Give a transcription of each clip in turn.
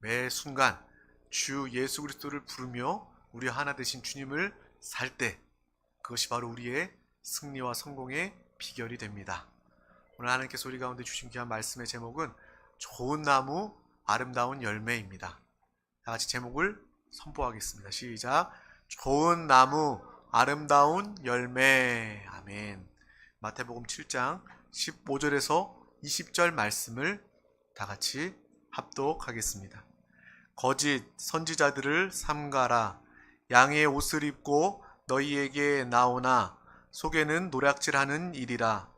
매 순간 주 예수 그리스도를 부르며 우리 하나 되신 주님을 살 때, 그것이 바로 우리의 승리와 성공의 비결이 됩니다. 오늘 하나님께서 우리 가운데 주신 귀한 말씀의 제목은 좋은 나무 아름다운 열매입니다. 다 같이 제목을 선포하겠습니다. 시작. 좋은 나무 아름다운 열매. 아멘. 마태복음 7장 15절에서 20절 말씀을 다 같이 합독하겠습니다. 거짓 선지자들을 삼가라. 양의 옷을 입고 너희에게 나오나 속에는 노략질하는 일이라.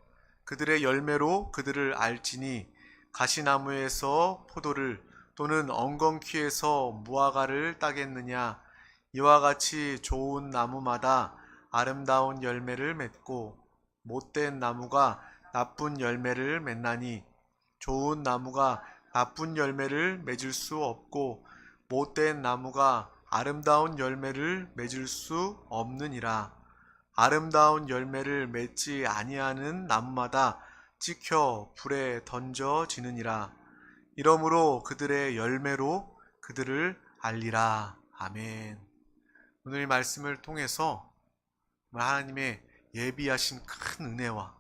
그들의 열매로 그들을 알지니 가시나무에서 포도를 또는 엉겅퀴에서 무화과를 따겠느냐. 이와 같이 좋은 나무마다 아름다운 열매를 맺고 못된 나무가 나쁜 열매를 맺나니 좋은 나무가 나쁜 열매를 맺을 수 없고 못된 나무가 아름다운 열매를 맺을 수 없느니라. 아름다운 열매를 맺지 아니하는 나무마다 찍혀 불에 던져지느니라. 이러므로 그들의 열매로 그들을 알리라. 아멘. 오늘 이 말씀을 통해서 하나님의 예비하신 큰 은혜와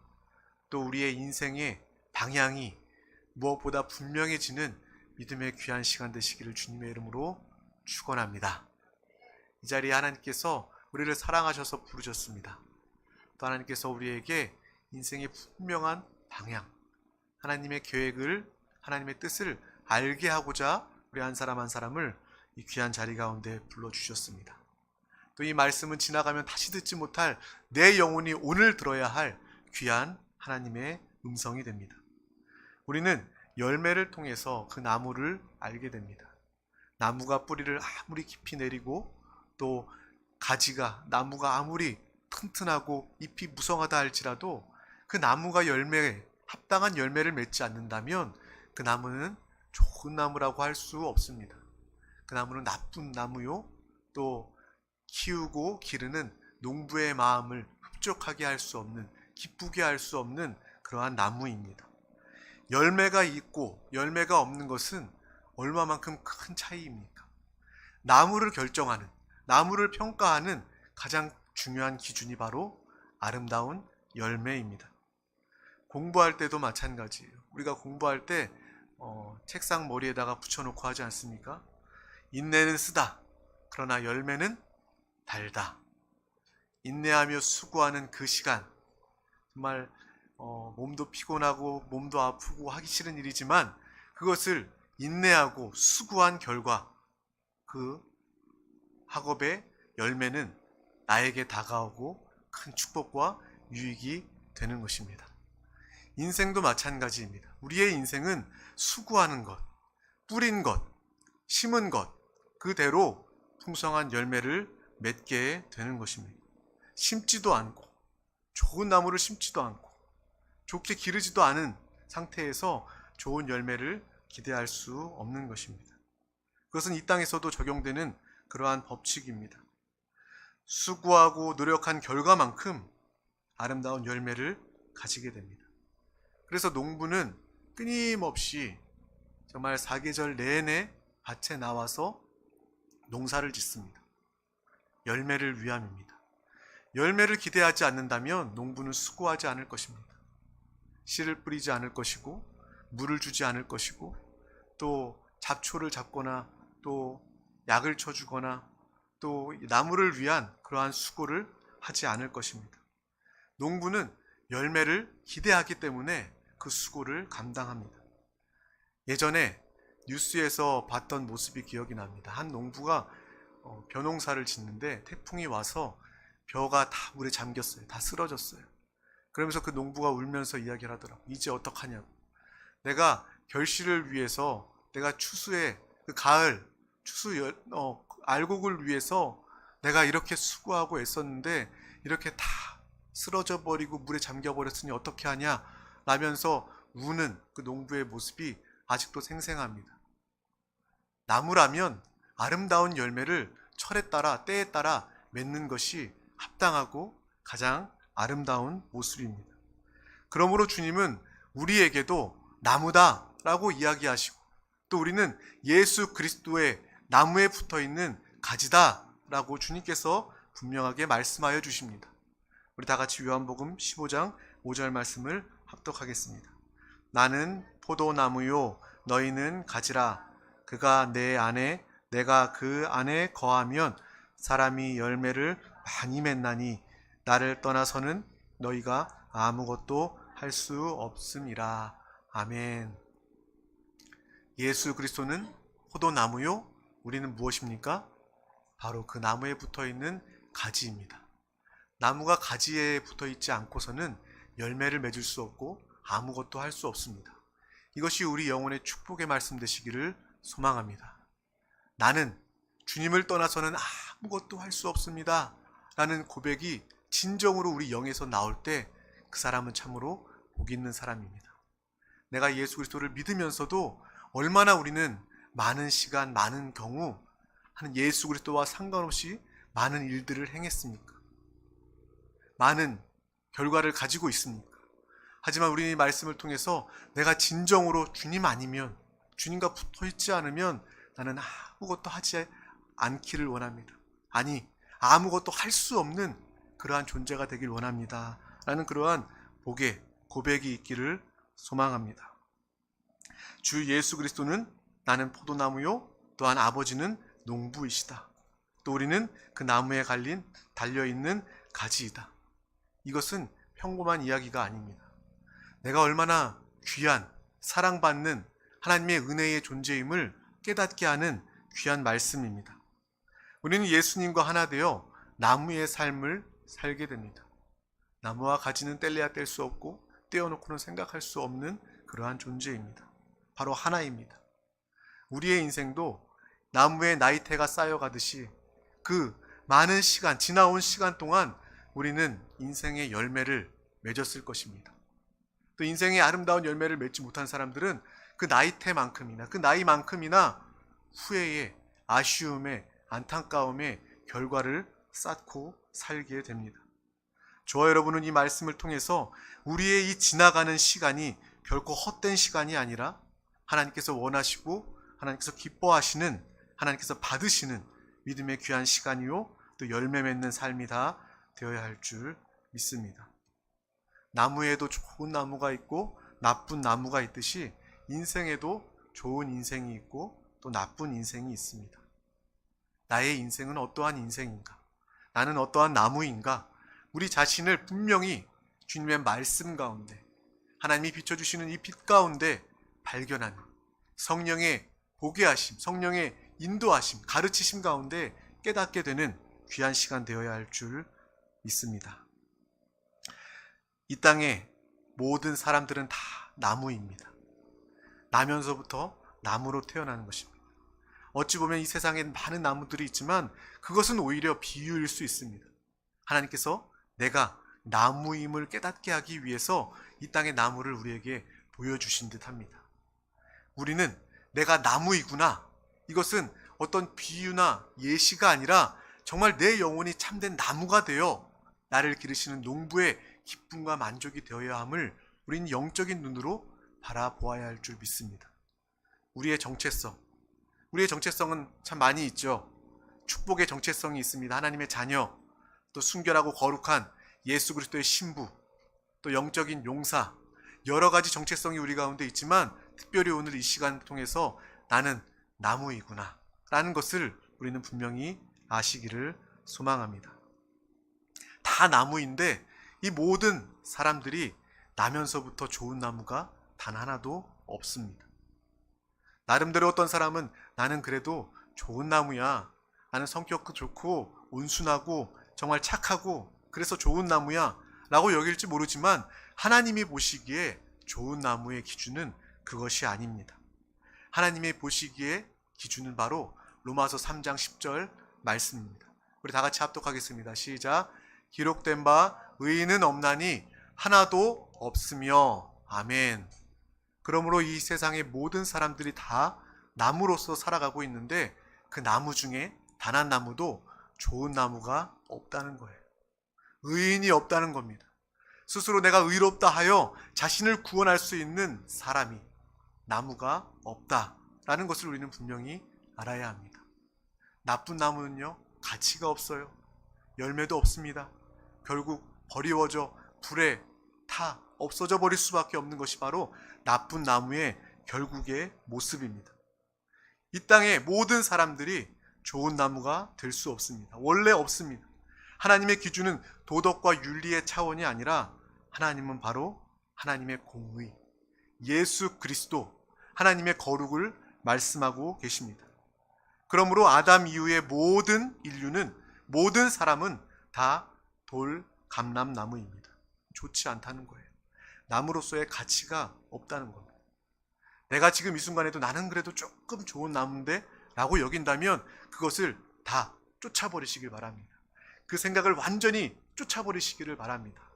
또 우리의 인생의 방향이 무엇보다 분명해지는 믿음의 귀한 시간 되시기를 주님의 이름으로 축원합니다. 이 자리에 하나님께서 우리를 사랑하셔서 부르셨습니다. 또 하나님께서 우리에게 인생의 분명한 방향, 하나님의 계획을, 하나님의 뜻을 알게 하고자 우리 한 사람 한 사람을 이 귀한 자리 가운데 불러주셨습니다. 또 이 말씀은 지나가면 다시 듣지 못할 내 영혼이 오늘 들어야 할 귀한 하나님의 음성이 됩니다. 우리는 열매를 통해서 그 나무를 알게 됩니다. 나무가 뿌리를 아무리 깊이 내리고 또 가지가, 나무가 아무리 튼튼하고 잎이 무성하다 할지라도 그 나무가 합당한 열매를 맺지 않는다면 그 나무는 좋은 나무라고 할 수 없습니다. 그 나무는 나쁜 나무요, 또 키우고 기르는 농부의 마음을 흡족하게 할 수 없는, 기쁘게 할 수 없는 그러한 나무입니다. 열매가 있고 열매가 없는 것은 얼마만큼 큰 차이입니까? 나무를 결정하는, 나무를 평가하는 가장 중요한 기준이 바로 아름다운 열매입니다. 공부할 때도 마찬가지예요. 우리가 공부할 때 책상 머리에다가 붙여놓고 하지 않습니까? 인내는 쓰다, 그러나 열매는 달다. 인내하며 수고하는 그 시간, 정말 몸도 피곤하고 몸도 아프고 하기 싫은 일이지만 그것을 인내하고 수고한 결과 그 학업의 열매는 나에게 다가오고 큰 축복과 유익이 되는 것입니다. 인생도 마찬가지입니다. 우리의 인생은 수고하는 것, 뿌린 것, 심은 것, 그대로 풍성한 열매를 맺게 되는 것입니다. 심지도 않고, 좋은 나무를 심지도 않고, 좋게 기르지도 않은 상태에서 좋은 열매를 기대할 수 없는 것입니다. 그것은 이 땅에서도 적용되는 그러한 법칙입니다. 수고하고 노력한 결과만큼 아름다운 열매를 가지게 됩니다. 그래서 농부는 끊임없이 정말 사계절 내내 밭에 나와서 농사를 짓습니다. 열매를 위함입니다. 열매를 기대하지 않는다면 농부는 수고하지 않을 것입니다. 씨를 뿌리지 않을 것이고 물을 주지 않을 것이고 또 잡초를 잡거나 또 약을 쳐주거나 또 나무를 위한 그러한 수고를 하지 않을 것입니다. 농부는 열매를 기대하기 때문에 그 수고를 감당합니다. 예전에 뉴스에서 봤던 모습이 기억이 납니다. 한 농부가 벼농사를 짓는데 태풍이 와서 벼가 다 물에 잠겼어요. 다 쓰러졌어요. 그러면서 그 농부가 울면서 이야기를 하더라고요. 이제 어떡하냐고. 내가 결실을 위해서, 내가 추수에 그 가을 알곡을 위해서 내가 이렇게 수고하고 애썼는데 이렇게 다 쓰러져 버리고 물에 잠겨 버렸으니 어떻게 하냐 라면서 우는 그 농부의 모습이 아직도 생생합니다. 나무라면 아름다운 열매를 철에 따라 때에 따라 맺는 것이 합당하고 가장 아름다운 모습입니다. 그러므로 주님은 우리에게도 나무다라고 이야기하시고 또 우리는 예수 그리스도의 나무에 붙어 있는 가지다라고 주님께서 분명하게 말씀하여 주십니다. 우리 다 같이 요한복음 15장 5절 말씀을 합독하겠습니다. 나는 포도나무요 너희는 가지라. 그가 내 안에 내가 그 안에 거하면 사람이 열매를 많이 맺나니 나를 떠나서는 너희가 아무것도 할 수 없음이라. 아멘. 예수 그리스도는 포도나무요, 우리는 무엇입니까? 바로 그 나무에 붙어 있는 가지입니다. 나무가 가지에 붙어 있지 않고서는 열매를 맺을 수 없고 아무것도 할 수 없습니다. 이것이 우리 영혼의 축복의 말씀 되시기를 소망합니다. 나는 주님을 떠나서는 아무것도 할 수 없습니다 라는 고백이 진정으로 우리 영에서 나올 때 그 사람은 참으로 복 있는 사람입니다. 내가 예수 그리스도를 믿으면서도 얼마나 우리는 많은 시간, 많은 경우 하는 예수 그리스도와 상관없이 많은 일들을 행했습니까? 많은 결과를 가지고 있습니까? 하지만 우리 이 말씀을 통해서 내가 진정으로 주님 아니면, 주님과 붙어 있지 않으면 나는 아무것도 하지 않기를 원합니다. 아니, 아무것도 할 수 없는 그러한 존재가 되길 원합니다 라는 그러한 복의 고백이 있기를 소망합니다. 주 예수 그리스도는 나는 포도나무요 또한 아버지는 농부이시다. 또 우리는 그 나무에 달려있는 가지이다. 이것은 평범한 이야기가 아닙니다. 내가 얼마나 귀한, 사랑받는 하나님의 은혜의 존재임을 깨닫게 하는 귀한 말씀입니다. 우리는 예수님과 하나 되어 나무의 삶을 살게 됩니다. 나무와 가지는 뗄래야 뗄 수 없고 떼어놓고는 생각할 수 없는 그러한 존재입니다. 바로 하나입니다. 우리의 인생도 나무의 나이테가 쌓여가듯이 그 많은 시간, 지나온 시간 동안 우리는 인생의 열매를 맺었을 것입니다. 또 인생의 아름다운 열매를 맺지 못한 사람들은 그 나이테만큼이나 그 나이만큼이나 후회에, 아쉬움에, 안타까움에 결과를 쌓고 살게 됩니다. 저와 여러분은 이 말씀을 통해서 우리의 이 지나가는 시간이 결코 헛된 시간이 아니라 하나님께서 원하시고 하나님께서 기뻐하시는, 하나님께서 받으시는 믿음의 귀한 시간이요 또 열매 맺는 삶이 다 되어야 할 줄 믿습니다. 나무에도 좋은 나무가 있고 나쁜 나무가 있듯이 인생에도 좋은 인생이 있고 또 나쁜 인생이 있습니다. 나의 인생은 어떠한 인생인가? 나는 어떠한 나무인가? 우리 자신을 분명히 주님의 말씀 가운데, 하나님이 비춰주시는 이 빛 가운데 발견하는 성령의 보게 하심, 성령의 인도하심, 가르치심 가운데 깨닫게 되는 귀한 시간 되어야 할 줄 믿습니다. 이 땅의 모든 사람들은 다 나무입니다. 나면서부터 나무로 태어나는 것입니다. 어찌 보면 이 세상에 많은 나무들이 있지만 그것은 오히려 비유일 수 있습니다. 하나님께서 내가 나무임을 깨닫게 하기 위해서 이 땅의 나무를 우리에게 보여주신 듯 합니다. 우리는 내가 나무이구나, 이것은 어떤 비유나 예시가 아니라 정말 내 영혼이 참된 나무가 되어 나를 기르시는 농부의 기쁨과 만족이 되어야 함을 우리는 영적인 눈으로 바라보아야 할 줄 믿습니다. 우리의 정체성은 참 많이 있죠. 축복의 정체성이 있습니다. 하나님의 자녀, 또 순결하고 거룩한 예수 그리스도의 신부, 또 영적인 용사, 여러 가지 정체성이 우리 가운데 있지만 특별히 오늘 이 시간 통해서 나는 나무이구나 라는 것을 우리는 분명히 아시기를 소망합니다. 다 나무인데 이 모든 사람들이 나면서부터 좋은 나무가 단 하나도 없습니다. 나름대로 어떤 사람은 나는 그래도 좋은 나무야, 나는 성격도 좋고 온순하고 정말 착하고 그래서 좋은 나무야 라고 여길지 모르지만 하나님이 보시기에 좋은 나무의 기준은 그것이 아닙니다. 하나님이 보시기에 기준은 바로 로마서 3장 10절 말씀입니다. 우리 다 같이 합독하겠습니다. 시작. 기록된 바 의인은 없나니 하나도 없으며. 아멘. 그러므로 이 세상의 모든 사람들이 다 나무로서 살아가고 있는데 그 나무 중에 단 한 나무도 좋은 나무가 없다는 거예요. 의인이 없다는 겁니다. 스스로 내가 의롭다 하여 자신을 구원할 수 있는 사람이, 나무가 없다 라는 것을 우리는 분명히 알아야 합니다. 나쁜 나무는요, 가치가 없어요. 열매도 없습니다. 결국 버리워져 불에 타 없어져 버릴 수밖에 없는 것이 바로 나쁜 나무의 결국의 모습입니다. 이 땅의 모든 사람들이 좋은 나무가 될 수 없습니다. 원래 없습니다. 하나님의 기준은 도덕과 윤리의 차원이 아니라 하나님은 바로 하나님의 공의, 예수 그리스도, 하나님의 거룩을 말씀하고 계십니다. 그러므로 아담 이후의 모든 인류는, 모든 사람은 다 돌 감람나무입니다. 좋지 않다는 거예요. 나무로서의 가치가 없다는 겁니다. 내가 지금 이 순간에도 나는 그래도 조금 좋은 나무인데 라고 여긴다면 그것을 다 쫓아버리시길 바랍니다. 그 생각을 완전히 쫓아버리시기를 바랍니다.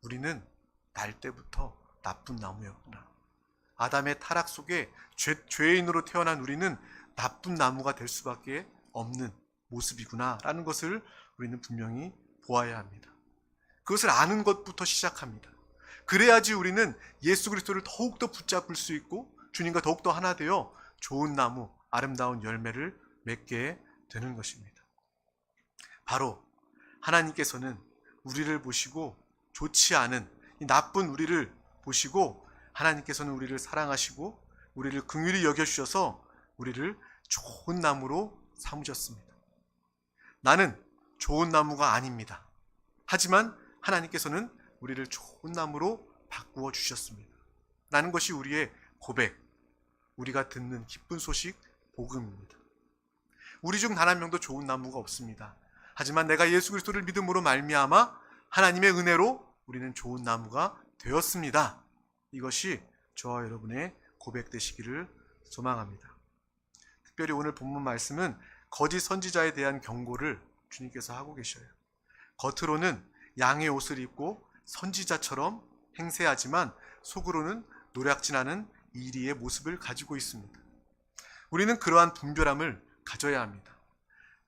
우리는 날 때부터 나쁜 나무였구나. 아담의 타락 속에 죄인으로 태어난 우리는 나쁜 나무가 될 수밖에 없는 모습이구나 라는 것을 우리는 분명히 보아야 합니다. 그것을 아는 것부터 시작합니다. 그래야지 우리는 예수 그리스도를 더욱더 붙잡을 수 있고 주님과 더욱더 하나 되어 좋은 나무, 아름다운 열매를 맺게 되는 것입니다. 바로 하나님께서는 우리를 보시고 좋지 않은 이 나쁜 우리를 보시고 하나님께서는 우리를 사랑하시고 우리를 긍휼히 여겨주셔서 우리를 좋은 나무로 삼으셨습니다. 나는 좋은 나무가 아닙니다. 하지만 하나님께서는 우리를 좋은 나무로 바꾸어 주셨습니다. 라는 것이 우리의 고백, 우리가 듣는 기쁜 소식, 복음입니다. 우리 중 단 한 명도 좋은 나무가 없습니다. 하지만 내가 예수 그리스도를 믿음으로 말미암아 하나님의 은혜로 우리는 좋은 나무가 되었습니다. 이것이 저와 여러분의 고백 되시기를 소망합니다. 특별히 오늘 본문 말씀은 거짓 선지자에 대한 경고를 주님께서 하고 계셔요. 겉으로는 양의 옷을 입고 선지자처럼 행세하지만 속으로는 노략질하는 이리의 모습을 가지고 있습니다. 우리는 그러한 분별함을 가져야 합니다.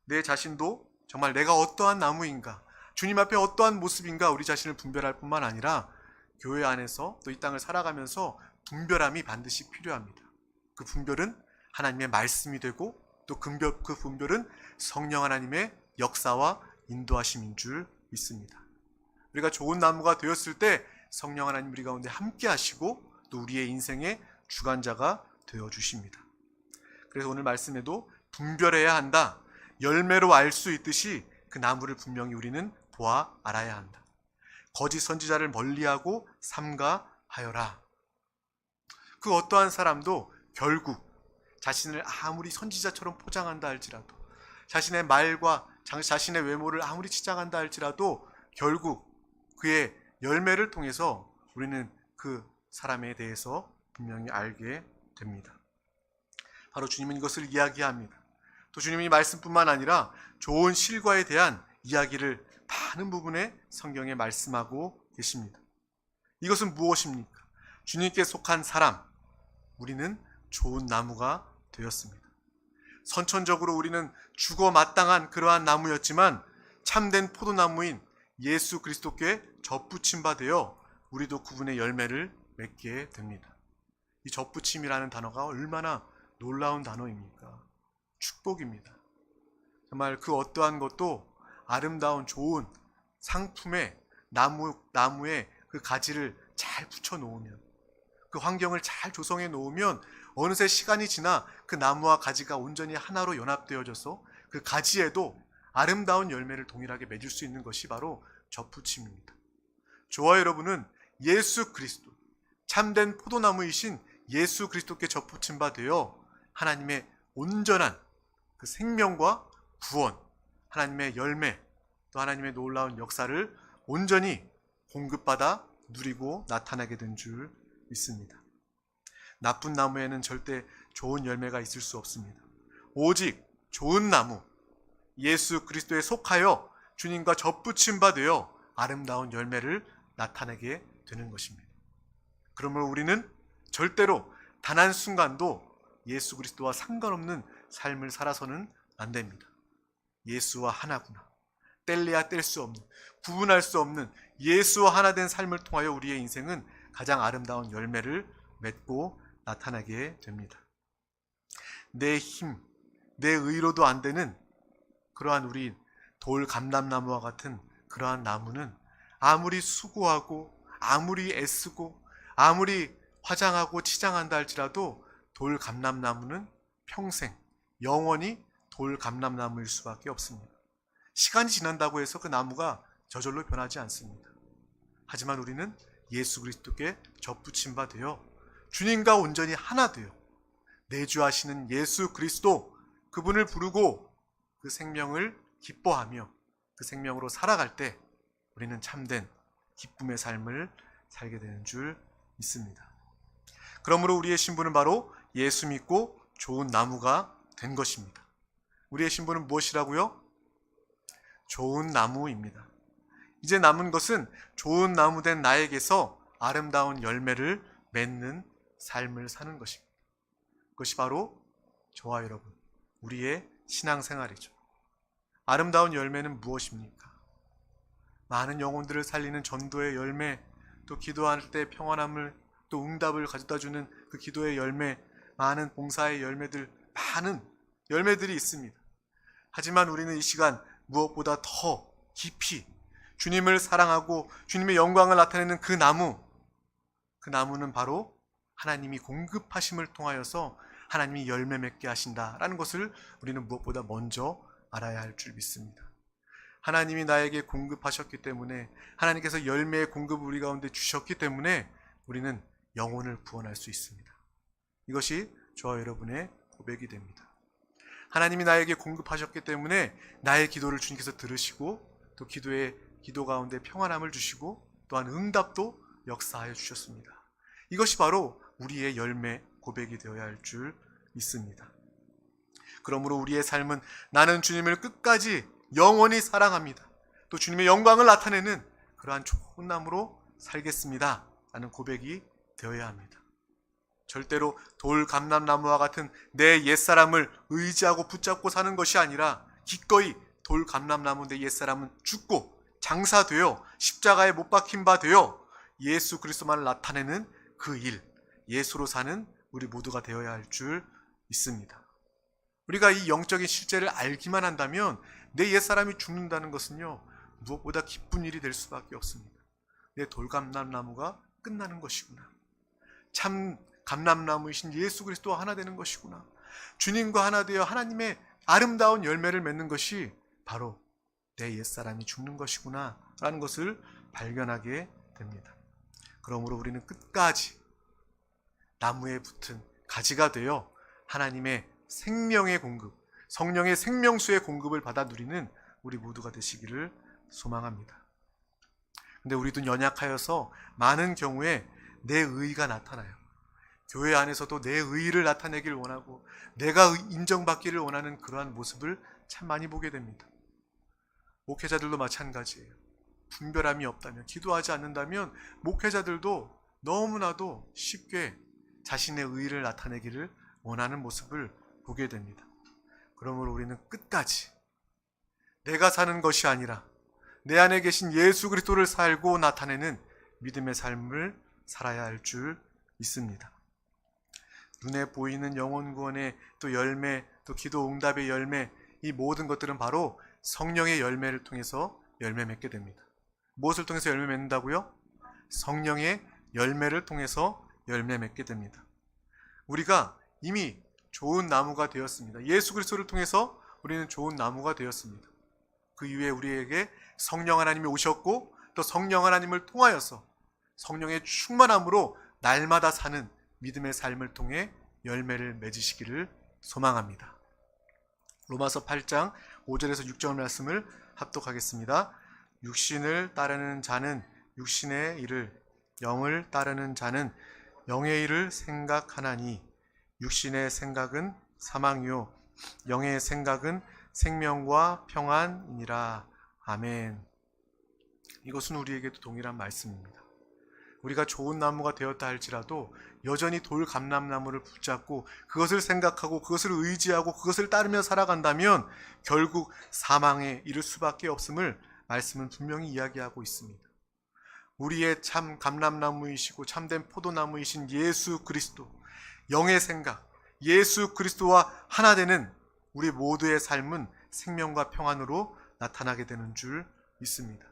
내 자신도 정말 내가 어떠한 나무인가, 주님 앞에 어떠한 모습인가 우리 자신을 분별할 뿐만 아니라 교회 안에서 또 이 땅을 살아가면서 분별함이 반드시 필요합니다. 그 분별은 하나님의 말씀이 되고 또 그 분별은 성령 하나님의 역사와 인도하심인 줄 믿습니다. 우리가 좋은 나무가 되었을 때 성령 하나님 우리 가운데 함께 하시고 또 우리의 인생의 주관자가 되어주십니다. 그래서 오늘 말씀에도 분별해야 한다. 열매로 알 수 있듯이 그 나무를 분명히 우리는 보아 알아야 한다. 거짓 선지자를 멀리하고 삼가하여라. 그 어떠한 사람도 결국 자신을 아무리 선지자처럼 포장한다 할지라도 자신의 말과 자신의 외모를 아무리 치장한다 할지라도 결국 그의 열매를 통해서 우리는 그 사람에 대해서 분명히 알게 됩니다. 바로 주님은 이것을 이야기합니다. 또 주님이 말씀뿐만 아니라 좋은 실과에 대한 이야기를 많은 부분에 성경에 말씀하고 계십니다. 이것은 무엇입니까? 주님께 속한 사람, 우리는 좋은 나무가 되었습니다. 선천적으로 우리는 죽어 마땅한 그러한 나무였지만 참된 포도나무인 예수 그리스도께 접붙임 바 되어 우리도 그분의 열매를 맺게 됩니다. 이 접붙임이라는 단어가 얼마나 놀라운 단어입니까? 축복입니다. 정말 그 어떠한 것도 아름다운 좋은 상품에 나무에 그 가지를 잘 붙여 놓으면, 그 환경을 잘 조성해 놓으면 어느새 시간이 지나 그 나무와 가지가 온전히 하나로 연합되어져서 그 가지에도 아름다운 열매를 동일하게 맺을 수 있는 것이 바로 접붙임입니다. 저와 여러분은 예수 그리스도, 참된 포도나무이신 예수 그리스도께 접붙임 바 되어 하나님의 온전한 그 생명과 구원, 하나님의 열매, 또 하나님의 놀라운 역사를 온전히 공급받아 누리고 나타나게 된 줄 믿습니다. 나쁜 나무에는 절대 좋은 열매가 있을 수 없습니다. 오직 좋은 나무, 예수 그리스도에 속하여 주님과 접붙임 바 되어 아름다운 열매를 나타내게 되는 것입니다. 그러므로 우리는 절대로 단 한순간도 예수 그리스도와 상관없는 삶을 살아서는 안 됩니다. 예수와 하나구나. 뗄래야 뗄 수 없는, 구분할 수 없는 예수와 하나 된 삶을 통하여 우리의 인생은 가장 아름다운 열매를 맺고 나타나게 됩니다. 내 힘, 내 의로도 안 되는 그러한 우리 돌 감람나무와 같은 그러한 나무는 아무리 수고하고 아무리 애쓰고 아무리 화장하고 치장한다 할지라도 돌 감람나무는 평생 영원히 돌 감람나무일 수밖에 없습니다. 시간이 지난다고 해서 그 나무가 저절로 변하지 않습니다. 하지만 우리는 예수 그리스도께 접붙임 바 되어 주님과 온전히 하나 되어 내주하시는 예수 그리스도 그분을 부르고 그 생명을 기뻐하며 그 생명으로 살아갈 때 우리는 참된 기쁨의 삶을 살게 되는 줄 믿습니다. 그러므로 우리의 신분은 바로 예수 믿고 좋은 나무가 된 것입니다. 우리의 신분은 무엇이라고요? 좋은 나무입니다. 이제 남은 것은 좋은 나무 된 나에게서 아름다운 열매를 맺는 삶을 사는 것입니다. 그것이 바로 저와 여러분, 우리의 신앙생활이죠. 아름다운 열매는 무엇입니까? 많은 영혼들을 살리는 전도의 열매, 또 기도할 때 평안함을, 또 응답을 가져다주는 그 기도의 열매, 많은 봉사의 열매들, 많은 열매들이 있습니다. 하지만 우리는 이 시간 무엇보다 더 깊이 주님을 사랑하고 주님의 영광을 나타내는 그 나무는 바로 하나님이 공급하심을 통하여서 하나님이 열매 맺게 하신다라는 것을 우리는 무엇보다 먼저 알아야 할 줄 믿습니다. 하나님이 나에게 공급하셨기 때문에, 하나님께서 열매의 공급을 우리 가운데 주셨기 때문에 우리는 영혼을 구원할 수 있습니다. 이것이 저와 여러분의 고백이 됩니다. 하나님이 나에게 공급하셨기 때문에 나의 기도를 주님께서 들으시고 또 기도 가운데 평안함을 주시고 또한 응답도 역사하여 주셨습니다. 이것이 바로 우리의 열매 고백이 되어야 할 줄 믿습니다. 그러므로 우리의 삶은 나는 주님을 끝까지 영원히 사랑합니다. 또 주님의 영광을 나타내는 그러한 좋은 나무로 살겠습니다. 라는 고백이 되어야 합니다. 절대로 돌 감람나무와 같은 내 옛사람을 의지하고 붙잡고 사는 것이 아니라 기꺼이 돌 감람나무 내 옛사람은 죽고 장사되어 십자가에 못 박힌 바 되어 예수 그리스도만을 나타내는 그 일, 예수로 사는 우리 모두가 되어야 할 줄 믿습니다. 우리가 이 영적인 실제를 알기만 한다면 내 옛사람이 죽는다는 것은요, 무엇보다 기쁜 일이 될 수밖에 없습니다. 내 돌감람나무가 끝나는 것이구나. 참 감람나무이신 예수 그리스도와 하나 되는 것이구나. 주님과 하나 되어 하나님의 아름다운 열매를 맺는 것이 바로 내 옛사람이 죽는 것이구나 라는 것을 발견하게 됩니다. 그러므로 우리는 끝까지 나무에 붙은 가지가 되어 하나님의 생명의 공급, 성령의 생명수의 공급을 받아 누리는 우리 모두가 되시기를 소망합니다. 근데 우리도 연약하여서 많은 경우에 내 의의가 나타나요. 교회 안에서도 내 의의를 나타내길 원하고 내가 인정받기를 원하는 그러한 모습을 참 많이 보게 됩니다. 목회자들도 마찬가지예요. 분별함이 없다면, 기도하지 않는다면 목회자들도 너무나도 쉽게 자신의 의의를 나타내기를 원하는 모습을 보게 됩니다. 그러므로 우리는 끝까지 내가 사는 것이 아니라 내 안에 계신 예수 그리스도를 살고 나타내는 믿음의 삶을 살아야 할 줄 믿습니다. 눈에 보이는 영혼 구원의 또 열매, 또 기도 응답의 열매, 이 모든 것들은 바로 성령의 열매를 통해서 열매 맺게 됩니다. 무엇을 통해서 열매 맺는다고요? 성령의 열매를 통해서 열매 맺게 됩니다. 우리가 이미 좋은 나무가 되었습니다. 예수 그리스도를 통해서 우리는 좋은 나무가 되었습니다. 그 이후에 우리에게 성령 하나님이 오셨고 또 성령 하나님을 통하여서 성령의 충만함으로 날마다 사는 믿음의 삶을 통해 열매를 맺으시기를 소망합니다. 로마서 8장 5절에서 6절 말씀을 합독하겠습니다. 육신을 따르는 자는 육신의 일을, 영을 따르는 자는 영의 일을 생각하나니 육신의 생각은 사망이요 영의 생각은 생명과 평안이니라. 아멘. 이것은 우리에게도 동일한 말씀입니다. 우리가 좋은 나무가 되었다 할지라도 여전히 돌 감람나무를 붙잡고 그것을 생각하고 그것을 의지하고 그것을 따르며 살아간다면 결국 사망에 이를 수밖에 없음을 말씀은 분명히 이야기하고 있습니다. 우리의 참 감람나무이시고 참된 포도나무이신 예수 그리스도, 영의 생각, 예수 그리스도와 하나 되는 우리 모두의 삶은 생명과 평안으로 나타나게 되는 줄 믿습니다.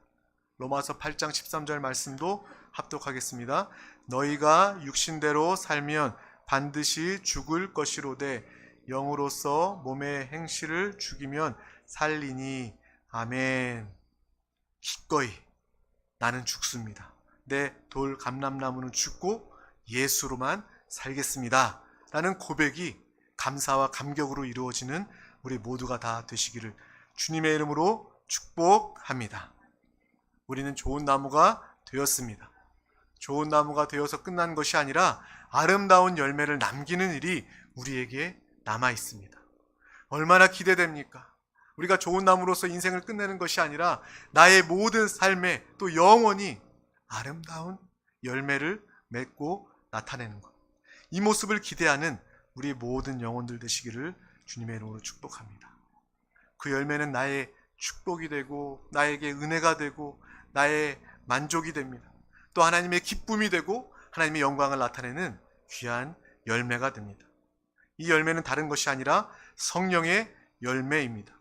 로마서 8장 13절 말씀도 합독하겠습니다. 너희가 육신대로 살면 반드시 죽을 것이로되 영으로서 몸의 행실을 죽이면 살리니. 아멘. 기꺼이 나는 죽습니다. 내 돌 감람나무는 죽고 예수로만 살겠습니다 라는 고백이 감사와 감격으로 이루어지는 우리 모두가 다 되시기를 주님의 이름으로 축복합니다. 우리는 좋은 나무가 되었습니다. 좋은 나무가 되어서 끝난 것이 아니라 아름다운 열매를 남기는 일이 우리에게 남아 있습니다. 얼마나 기대됩니까? 우리가 좋은 나무로서 인생을 끝내는 것이 아니라 나의 모든 삶에 또 영원히 아름다운 열매를 맺고 나타내는 것. 이 모습을 기대하는 우리 모든 영혼들 되시기를 주님의 이름으로 축복합니다. 그 열매는 나의 축복이 되고 나에게 은혜가 되고 나의 만족이 됩니다. 또 하나님의 기쁨이 되고 하나님의 영광을 나타내는 귀한 열매가 됩니다. 이 열매는 다른 것이 아니라 성령의 열매입니다.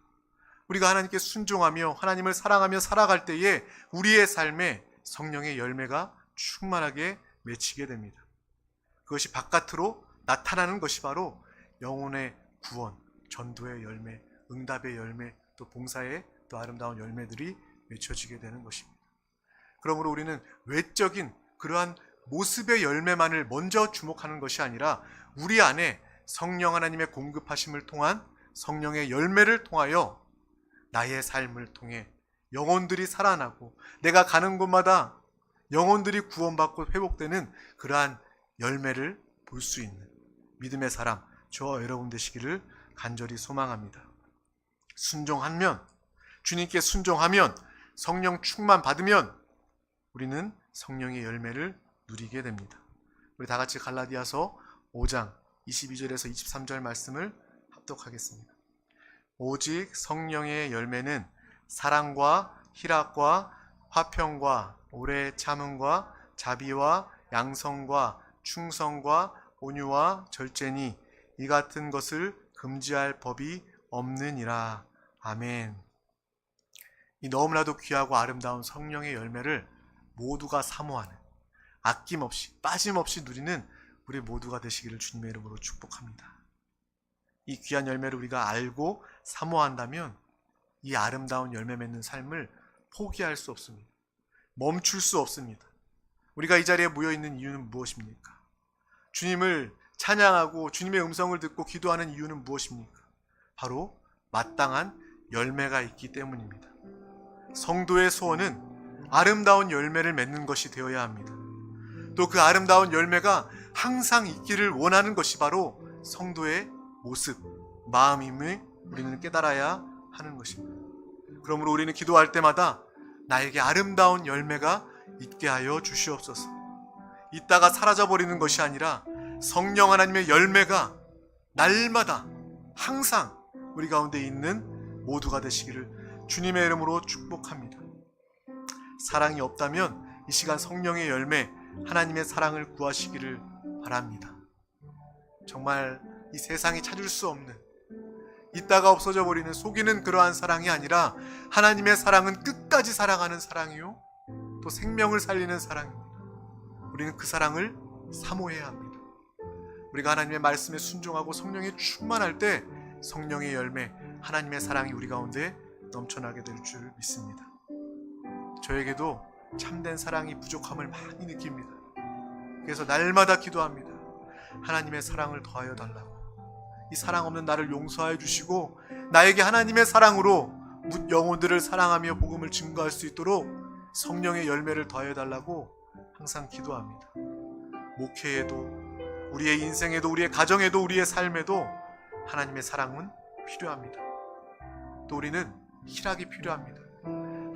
우리가 하나님께 순종하며 하나님을 사랑하며 살아갈 때에 우리의 삶에 성령의 열매가 충만하게 맺히게 됩니다. 그것이 바깥으로 나타나는 것이 바로 영혼의 구원, 전도의 열매, 응답의 열매, 또 봉사의 또 아름다운 열매들이 맺혀지게 되는 것입니다. 그러므로 우리는 외적인 그러한 모습의 열매만을 먼저 주목하는 것이 아니라 우리 안에 성령 하나님의 공급하심을 통한 성령의 열매를 통하여 나의 삶을 통해 영혼들이 살아나고 내가 가는 곳마다 영혼들이 구원받고 회복되는 그러한 열매를 볼 수 있는 믿음의 사람, 저와 여러분 되시기를 간절히 소망합니다. 순종하면, 주님께 순종하면, 성령 충만 받으면 우리는 성령의 열매를 누리게 됩니다. 우리 다 같이 갈라디아서 5장 22절에서 23절 말씀을 합독하겠습니다. 오직 성령의 열매는 사랑과 희락과 화평과 오래 참음과 자비와 양성과 충성과 온유와 절제니 이 같은 것을 금지할 법이 없느니라. 아멘. 이 너무나도 귀하고 아름다운 성령의 열매를 모두가 사모하는, 아낌없이 빠짐없이 누리는 우리 모두가 되시기를 주님의 이름으로 축복합니다. 이 귀한 열매를 우리가 알고 사모한다면 이 아름다운 열매 맺는 삶을 포기할 수 없습니다. 멈출 수 없습니다. 우리가 이 자리에 모여있는 이유는 무엇입니까? 주님을 찬양하고 주님의 음성을 듣고 기도하는 이유는 무엇입니까? 바로 마땅한 열매가 있기 때문입니다. 성도의 소원은 아름다운 열매를 맺는 것이 되어야 합니다. 또 그 아름다운 열매가 항상 있기를 원하는 것이 바로 성도의 모습, 마음임을 우리는 깨달아야 하는 것입니다. 그러므로 우리는 기도할 때마다 나에게 아름다운 열매가 있게 하여 주시옵소서. 있다가 사라져버리는 것이 아니라 성령 하나님의 열매가 날마다 항상 우리 가운데 있는 모두가 되시기를 주님의 이름으로 축복합니다. 사랑이 없다면 이 시간 성령의 열매, 하나님의 사랑을 구하시기를 바랍니다. 정말 이 세상이 찾을 수 없는, 있다가 없어져 버리는 속이는 그러한 사랑이 아니라 하나님의 사랑은 끝까지 사랑하는 사랑이요 또 생명을 살리는 사랑입니다. 우리는 그 사랑을 사모해야 합니다. 우리가 하나님의 말씀에 순종하고 성령에 충만할 때 성령의 열매, 하나님의 사랑이 우리 가운데 넘쳐나게 될 줄 믿습니다. 저에게도 참된 사랑이 부족함을 많이 느낍니다. 그래서 날마다 기도합니다. 하나님의 사랑을 더하여 달라고. 이 사랑 없는 나를 용서하여 주시고 나에게 하나님의 사랑으로 영혼들을 사랑하며 복음을 증거할 수 있도록 성령의 열매를 더하여 달라고 항상 기도합니다. 목회에도, 우리의 인생에도, 우리의 가정에도, 우리의 삶에도 하나님의 사랑은 필요합니다. 또 우리는 희락이 필요합니다.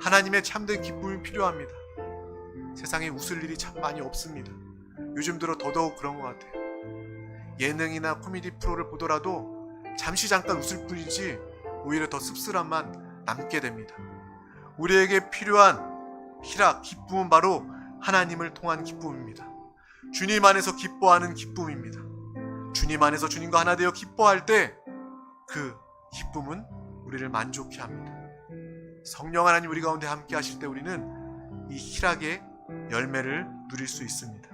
하나님의 참된 기쁨이 필요합니다. 세상에 웃을 일이 참 많이 없습니다. 요즘 들어 더더욱 그런 것 같아요. 예능이나 코미디 프로를 보더라도 잠시 잠깐 웃을 뿐이지 오히려 더 씁쓸함만 남게 됩니다. 우리에게 필요한 희락, 기쁨은 바로 하나님을 통한 기쁨입니다. 주님 안에서 기뻐하는 기쁨입니다. 주님 안에서 주님과 하나 되어 기뻐할 때 그 기쁨은 우리를 만족해 합니다. 성령 하나님 우리 가운데 함께 하실 때 우리는 이 희락의 열매를 누릴 수 있습니다.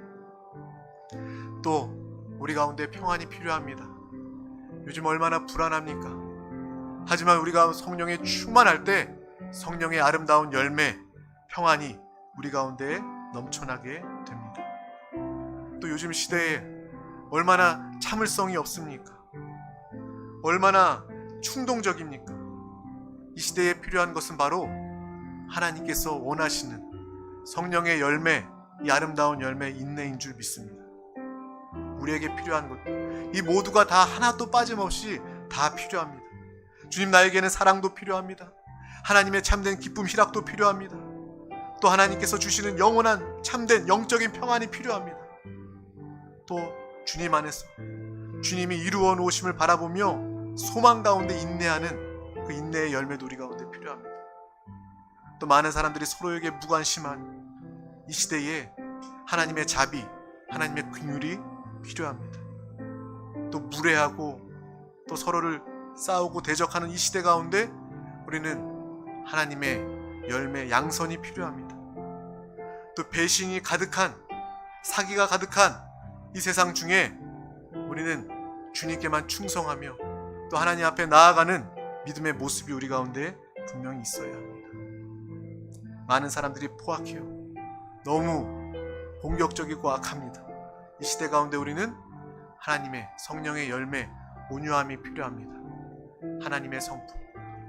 또 우리 가운데 평안이 필요합니다. 요즘 얼마나 불안합니까? 하지만 우리가 성령에 충만할 때 성령의 아름다운 열매, 평안이 우리 가운데 넘쳐나게 됩니다. 또 요즘 시대에 얼마나 참을성이 없습니까? 얼마나 충동적입니까? 이 시대에 필요한 것은 바로 하나님께서 원하시는 성령의 열매, 이 아름다운 열매, 인내인 줄 믿습니다. 우리에게 필요한 것, 이 모두가 다 하나도 빠짐없이 다 필요합니다. 주님, 나에게는 사랑도 필요합니다. 하나님의 참된 기쁨, 희락도 필요합니다. 또 하나님께서 주시는 영원한 참된 영적인 평안이 필요합니다. 또 주님 안에서 주님이 이루어 놓으심을 바라보며 소망 가운데 인내하는 그 인내의 열매도 우리 가운데 필요합니다. 또 많은 사람들이 서로에게 무관심한 이 시대에 하나님의 자비, 하나님의 긍휼이 필요합니다. 또 무례하고 또 서로를 싸우고 대적하는 이 시대 가운데 우리는 하나님의 열매, 양선이 필요합니다. 또 배신이 가득한, 사기가 가득한 이 세상 중에 우리는 주님께만 충성하며 또 하나님 앞에 나아가는 믿음의 모습이 우리 가운데 분명히 있어야 합니다. 많은 사람들이 포악해요. 너무 공격적이고 악합니다. 이 시대 가운데 우리는 하나님의 성령의 열매, 온유함이 필요합니다. 하나님의 성품,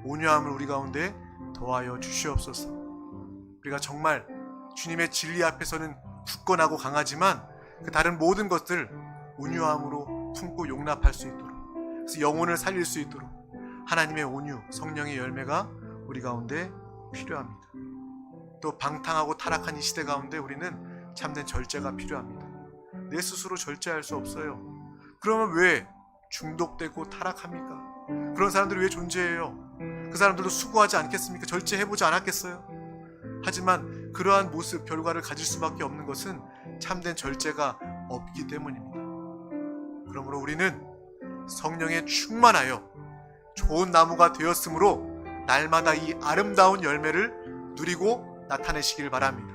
온유함을 우리 가운데 더하여 주시옵소서. 우리가 정말 주님의 진리 앞에서는 굳건하고 강하지만 그 다른 모든 것들 온유함으로 품고 용납할 수 있도록, 그래서 영혼을 살릴 수 있도록 하나님의 온유, 성령의 열매가 우리 가운데 필요합니다. 또 방탕하고 타락한 이 시대 가운데 우리는 참된 절제가 필요합니다. 내 스스로 절제할 수 없어요. 그러면 왜 중독되고 타락합니까? 그런 사람들이 왜 존재해요? 그 사람들도 수고하지 않겠습니까? 절제해보지 않았겠어요? 하지만 그러한 모습, 결과를 가질 수밖에 없는 것은 참된 절제가 없기 때문입니다. 그러므로 우리는 성령에 충만하여 좋은 나무가 되었으므로 날마다 이 아름다운 열매를 누리고 나타내시길 바랍니다.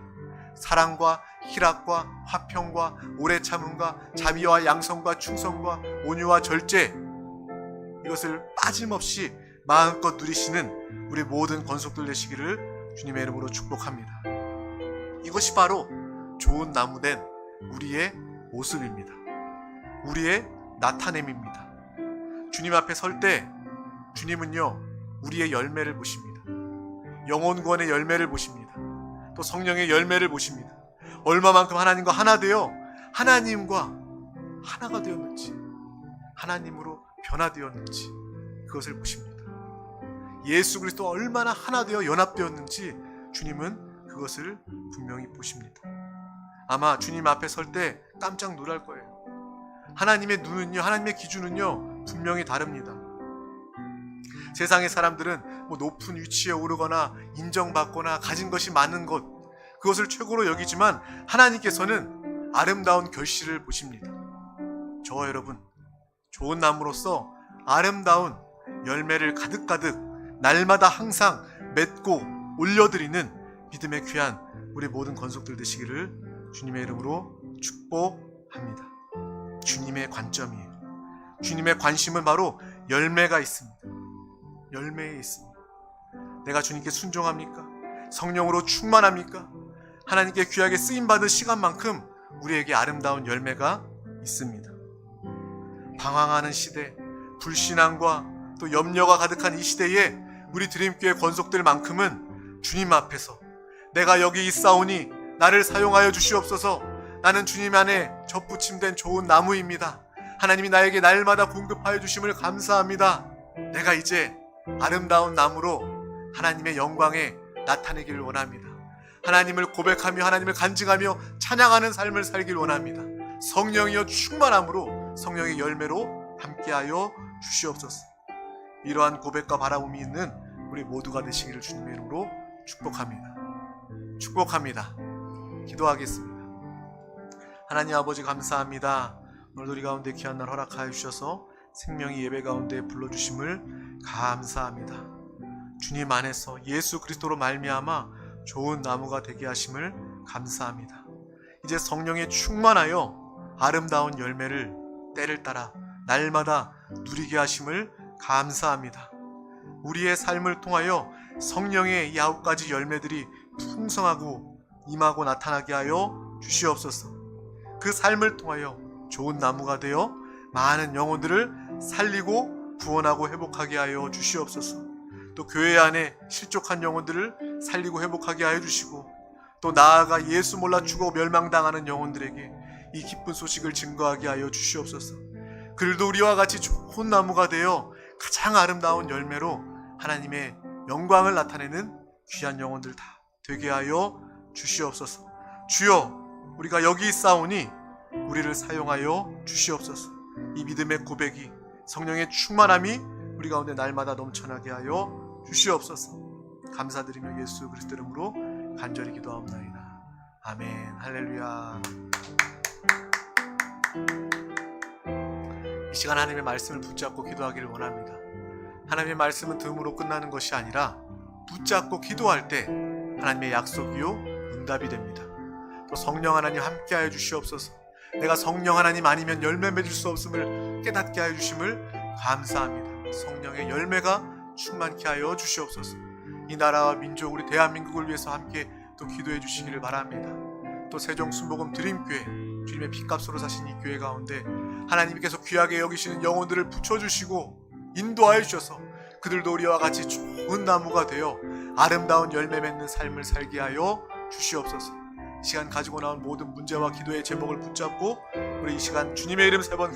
사랑과 희락과 화평과 오래 참음과 자비와 양성과 충성과 온유와 절제, 이것을 빠짐없이 마음껏 누리시는 우리 모든 권속들 되시기를 주님의 이름으로 축복합니다. 이것이 바로 좋은 나무된 우리의 모습입니다. 우리의 나타냄입니다. 주님 앞에 설 때 주님은요, 우리의 열매를 보십니다. 영혼구원의 열매를 보십니다. 또 성령의 열매를 보십니다. 얼마만큼 하나님과 하나 되어 하나님과 하나가 되었는지, 하나님으로 변화되었는지 그것을 보십니다. 예수 그리스도와 얼마나 하나 되어 연합되었는지 주님은 그것을 분명히 보십니다. 아마 주님 앞에 설 때 깜짝 놀랄 거예요. 하나님의 눈은요, 하나님의 기준은요 분명히 다릅니다. 세상의 사람들은 높은 위치에 오르거나 인정받거나 가진 것이 많은 것, 그것을 최고로 여기지만 하나님께서는 아름다운 결실을 보십니다. 저와 여러분, 좋은 나무로서 아름다운 열매를 가득가득 날마다 항상 맺고 올려드리는 믿음의 귀한 우리 모든 권속들 되시기를 주님의 이름으로 축복합니다. 주님의 관점이에요. 주님의 관심은 바로 열매가 있습니다. 열매에 있습니다. 내가 주님께 순종합니까? 성령으로 충만합니까? 하나님께 귀하게 쓰임받은 시간만큼 우리에게 아름다운 열매가 있습니다. 방황하는 시대, 불신앙과 또 염려가 가득한 이 시대에 우리 드림교회 권속들만큼은 주님 앞에서 내가 여기 있사오니 나를 사용하여 주시옵소서, 나는 주님 안에 접붙임된 좋은 나무입니다. 하나님이 나에게 날마다 공급하여 주심을 감사합니다. 내가 이제 아름다운 나무로 하나님의 영광에 나타내기를 원합니다. 하나님을 고백하며 하나님을 간증하며 찬양하는 삶을 살길 원합니다. 성령이여 충만함으로 성령의 열매로 함께하여 주시옵소서. 이러한 고백과 바라봄이 있는 우리 모두가 되시기를 주님의 이름으로 축복합니다. 축복합니다. 기도하겠습니다. 하나님 아버지 감사합니다. 오늘도 우리 가운데 귀한 날 허락하여 주셔서 생명의 예배 가운데 불러주심을 감사합니다. 주님 안에서 예수 그리스도로 말미암아 좋은 나무가 되게 하심을 감사합니다. 이제 성령에 충만하여 아름다운 열매를 때를 따라 날마다 누리게 하심을 감사합니다. 우리의 삶을 통하여 성령의 이 9가지 열매들이 풍성하고 임하고 나타나게 하여 주시옵소서. 그 삶을 통하여 좋은 나무가 되어 많은 영혼들을 살리고 구원하고 회복하게 하여 주시옵소서. 또 교회 안에 실족한 영혼들을 살리고 회복하게 하여 주시고, 또 나아가 예수 몰라 죽어 멸망당하는 영혼들에게 이 기쁜 소식을 증거하게 하여 주시옵소서. 그들도 우리와 같이 좋은 나무가 되어 가장 아름다운 열매로 하나님의 영광을 나타내는 귀한 영혼들 다 되게 하여 주시옵소서. 주여, 우리가 여기 있사오니 우리를 사용하여 주시옵소서. 이 믿음의 고백이, 성령의 충만함이 우리 가운데 날마다 넘쳐나게 하여 주시옵소서. 감사드리며 예수 그리스도 이름으로 간절히 기도하옵나이다. 아멘. 할렐루야. 이 시간 하나님의 말씀을 붙잡고 기도하기를 원합니다. 하나님의 말씀은 덤으로 끝나는 것이 아니라 붙잡고 기도할 때 하나님의 약속이요 응답이 됩니다. 또 성령 하나님 함께하여 주시옵소서. 내가 성령 하나님 아니면 열매 맺을 수 없음을 깨닫게 하여 주심을 감사합니다. 성령의 열매가 충만케 하여 주시옵소서. 이 나라와 민족, 우리 대한민국을 위해서 함께 또 기도해 주시기를 바랍니다. 또 세종순복음 드림교회, 주님의 핏값으로 사신 이 교회 가운데 하나님께서 귀하게 여기시는 영혼들을 붙여주시고 인도하여 주셔서 그들도 우리와 같이 좋은 나무가 되어 아름다운 열매 맺는 삶을 살게 하여 주시옵소서. 이 시간 가지고 나온 모든 문제와 기도의 제목을 붙잡고 우리 이 시간 주님의 이름 3번